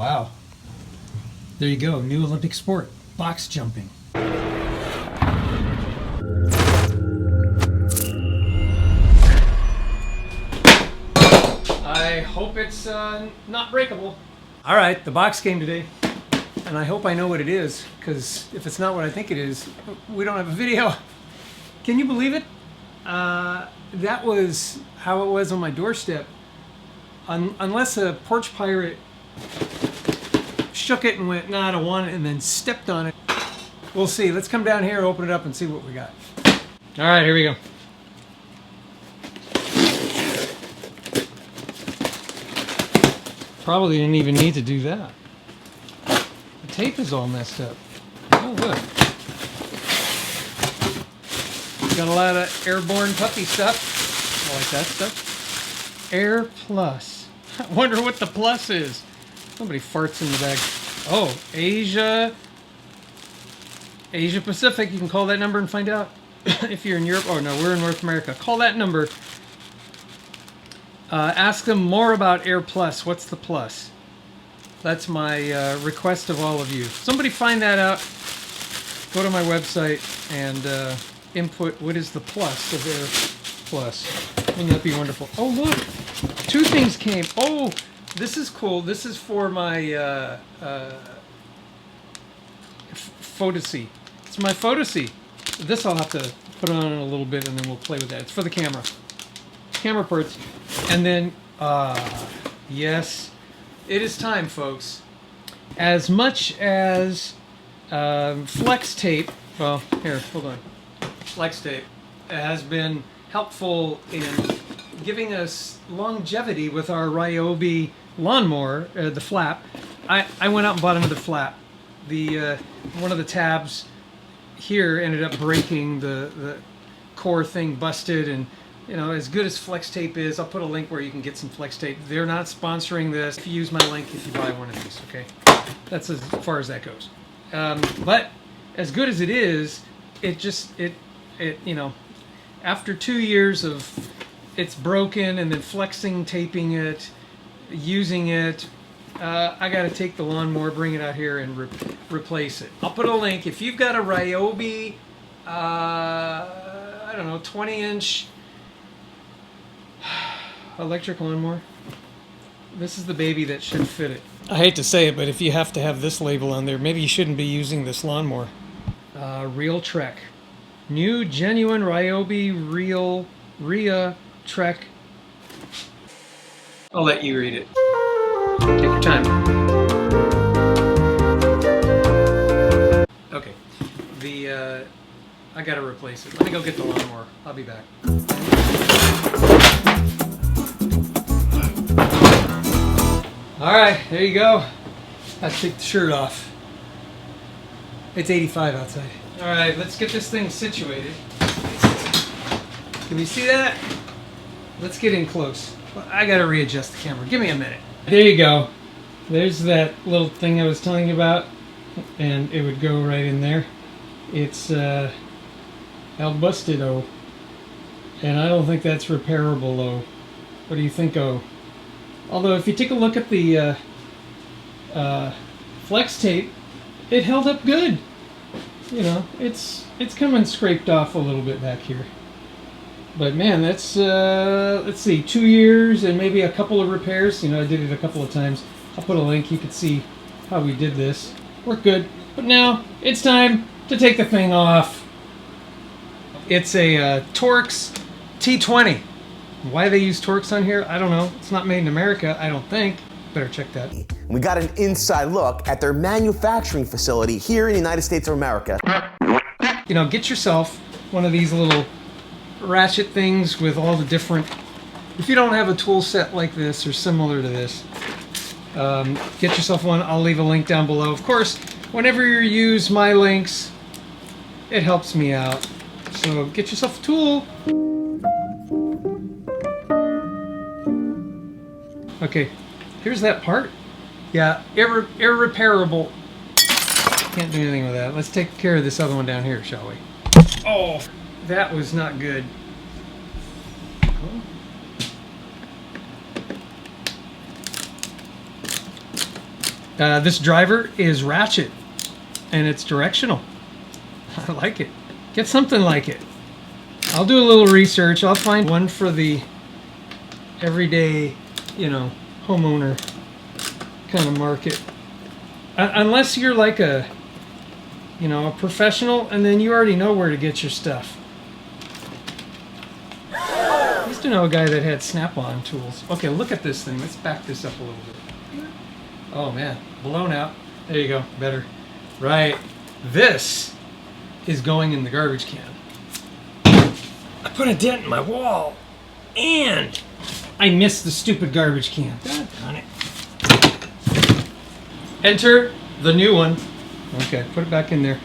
Wow. There you go, new Olympic sport, box jumping. I hope it's not breakable. All right, the box came today, and I hope I know what it is, because if it's not what I think it is, we don't have a video. Can you believe it? That was how it was on my doorstep. Unless a porch pirate shook it and went, nah, I don't want it, and then stepped on it. We'll see. Let's come down here, open it up, and see what we got. All right, here we go. Probably didn't even need to do that. The tape is all messed up. Oh, look. Got a lot of airborne puppy stuff. I like that stuff. Air Plus. I wonder what the plus is. Somebody farts in the bag. Oh, Asia Pacific. You can call that number and find out if you're in Europe. Oh no, we're in North America. Call that number. Ask them more about Air Plus. What's the plus? That's my request of all of you. Somebody find that out. Go to my website and input what is the plus of Air Plus. Wouldn't that be wonderful? Oh look, two things came. Oh, this is cool. This is for my Photocy. It's my Photocy. This I'll have to put on in a little bit and then we'll play with that. It's for the camera. Camera parts. And then, yes, it is time, folks. As much as flex tape, well, here, hold on. Flex tape has been helpful in giving us longevity with our Ryobi Lawn Mower, the flap. I went out and bought another flap. The one of the tabs here ended up breaking, the core thing busted, and you know, as good as flex tape is, I'll put a link where you can get some flex tape. They're not sponsoring this. If you use my link, if you buy one of these, okay? That's as far as that goes. But as good as it is, it you know, after 2 years of it's broken and then flexing, taping it, using it, I got to take the lawnmower, bring it out here, and replace it. I'll put a link. If you've got a Ryobi, I don't know, 20-inch electric lawnmower, this is the baby that should fit it. I hate to say it, but if you have to have this label on there, maybe you shouldn't be using this lawnmower. Real Trek. New genuine Ryobi Rhea Trek. I'll let you read it. Take your time. Okay. I gotta replace it. Let me go get the lawnmower. I'll be back. Alright, there you go. Let's take the shirt off. It's 85 outside. Alright, let's get this thing situated. Can you see that? Let's get in close. I gotta readjust the camera. Give me a minute. There you go. There's that little thing I was telling you about, and it would go right in there. It's all busted, oh. And I don't think that's repairable, oh. What do you think, oh? Although if you take a look at the flex tape, it held up good. You know, it's coming scraped off a little bit back here. But man, that's let's see, 2 years and maybe a couple of repairs. You know, I did it a couple of times. I'll put a link. You can see how we did this. Worked good. But now it's time to take the thing off. It's a Torx T20. Why they use Torx on here, I don't know. It's not made in America, I don't think. Better check that. We got an inside look at their manufacturing facility here in the United States of America. You know, get yourself one of these little ratchet things with all the different... If you don't have a tool set like this or similar to this, get yourself one. I'll leave a link down below. Of course, whenever you use my links, it helps me out. So get yourself a tool. Okay, here's that part. Yeah, irreparable. Can't do anything with that. Let's take care of this other one down here, shall we? Oh, that was not good. This driver is ratchet and it's directional. I like it. Get something like it. I'll do a little research. I'll find one for the everyday, homeowner kind of market. Unless you're like a professional, and then you already know where to get your stuff. I used to know a guy that had snap-on tools. Okay, look at this thing. Let's back this up a little bit. Oh man, blown out. There you go, better. Right, this is going in the garbage can. I put a dent in my wall, and I missed the stupid garbage can. Doggone it. Enter the new one. Okay, put it back in there.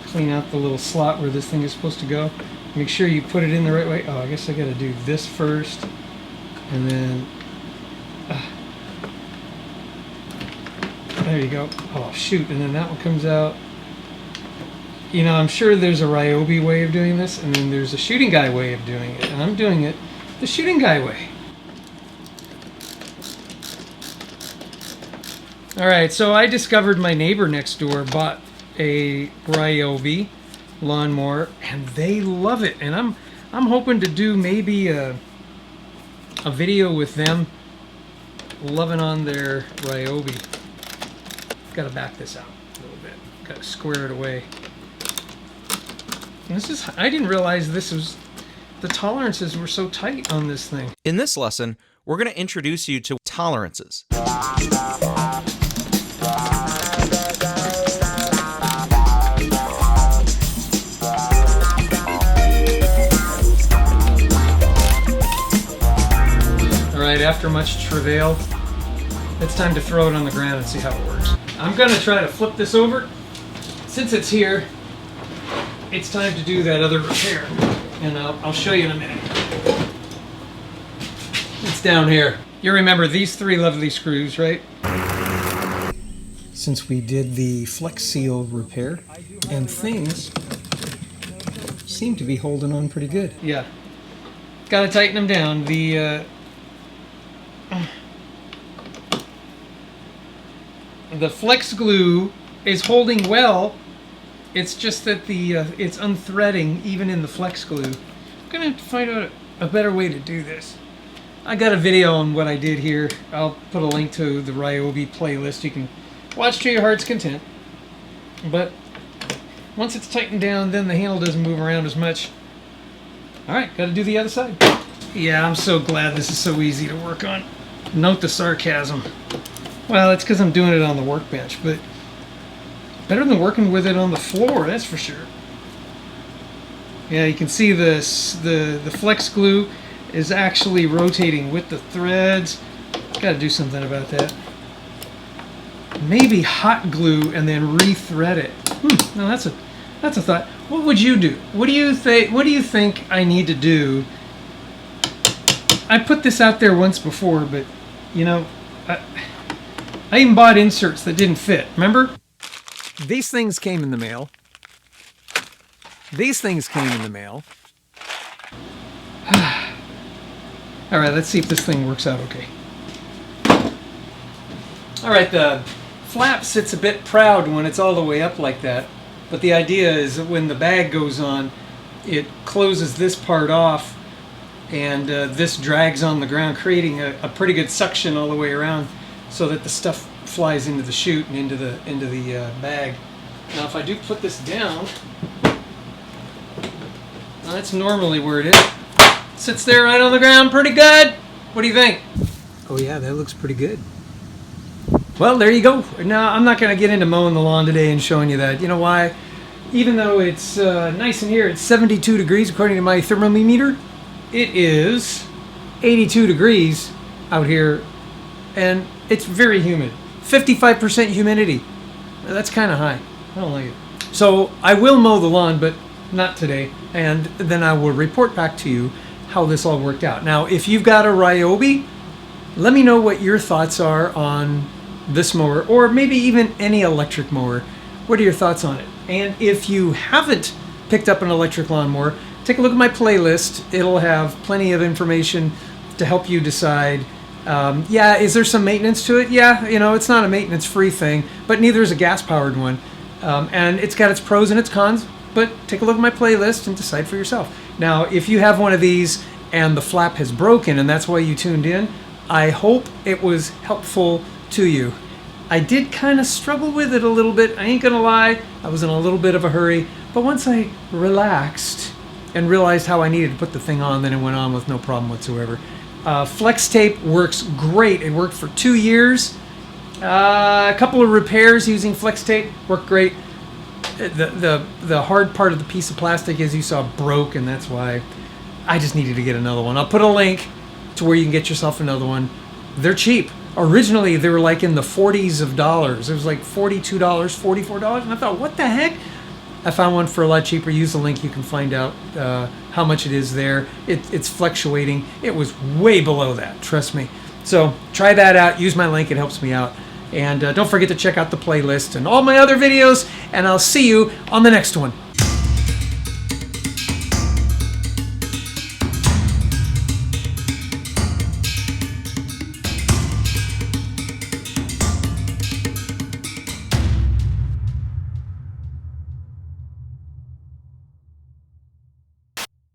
Clean out the little slot where this thing is supposed to go. Make sure you put it in the right way. Oh, I guess I gotta do this first. And then... there you go. Oh, shoot. And then that one comes out. I'm sure there's a Ryobi way of doing this, and then there's a shooting guy way of doing it. And I'm doing it the shooting guy way. Alright, so I discovered my neighbor next door bought a Ryobi Lawn Mower, and they love it. And I'm hoping to do maybe a video with them loving on their Ryobi. Gotta back this out a little bit. Gotta square it away. I didn't realize the tolerances were so tight on this thing. In this lesson, we're going to introduce you to tolerances. Alright, after much travail, it's time to throw it on the ground and see how it works. I'm going to try to flip this over. Since it's here, it's time to do that other repair, and I'll show you in a minute. It's down here. You remember these three lovely screws, right? Since we did the Flex Seal repair, and things seem to be holding on pretty good. Yeah. Gotta tighten them down. The Flex glue is holding well. It's just that it's unthreading even in the Flex glue. I'm gonna have to find out a better way to do this. I got a video on what I did here. I'll put a link to the Ryobi playlist. You can watch to your heart's content. But once it's tightened down, then the handle doesn't move around as much. Alright, gotta do the other side. Yeah, I'm so glad this is so easy to work on. Note the sarcasm. Well, it's because I'm doing it on the workbench, but better than working with it on the floor, that's for sure. Yeah, you can see this. The Flex glue is actually rotating with the threads. Got to do something about that. Maybe hot glue and then re-thread it. No, that's a thought. What would you do? What do you think I need to do? I put this out there once before, but I even bought inserts that didn't fit. Remember? These things came in the mail. These things came in the mail. All right, let's see if this thing works out okay. All right, the flap sits a bit proud when it's all the way up like that, but the idea is that when the bag goes on, it closes this part off, and this drags on the ground, creating a pretty good suction all the way around, so that the stuff flies into the chute and into the bag. Now, if I do put this down, that's normally where it is. Sits there right on the ground, pretty good. What do you think? Oh yeah, that looks pretty good. Well, there you go. Now, I'm not going to get into mowing the lawn today and showing you that. You know why? Even though it's nice in here, it's 72 degrees according to my thermometer. It is 82 degrees out here, and it's very humid. 55% humidity. That's kind of high. I don't like it. So I will mow the lawn, but not today. And then I will report back to you how this all worked out. Now, if you've got a Ryobi, let me know what your thoughts are on this mower, or maybe even any electric mower. What are your thoughts on it? And if you haven't picked up an electric lawnmower, take a look at my playlist. It'll have plenty of information to help you decide Yeah, is there some maintenance to it? Yeah, you know, it's not a maintenance-free thing, but neither is a gas-powered one. And it's got its pros and its cons, but take a look at my playlist and decide for yourself. Now, if you have one of these and the flap has broken and that's why you tuned in, I hope it was helpful to you. I did kind of struggle with it a little bit. I ain't gonna lie, I was in a little bit of a hurry, but once I relaxed and realized how I needed to put the thing on, then it went on with no problem whatsoever. Flex tape works great. It worked for 2 years. A couple of repairs using flex tape worked great. The hard part of the piece of plastic, as you saw, broke, and that's why I just needed to get another one. I'll put a link to where you can get yourself another one. They're cheap. Originally, they were like in the 40s of dollars. It was like $42, $44, and I thought, what the heck? I found one for a lot cheaper. Use the link, you can find out how much it is there. It's fluctuating. It was way below that, trust me. So try that out. Use my link, it helps me out. And don't forget to check out the playlist and all my other videos, and I'll see you on the next one.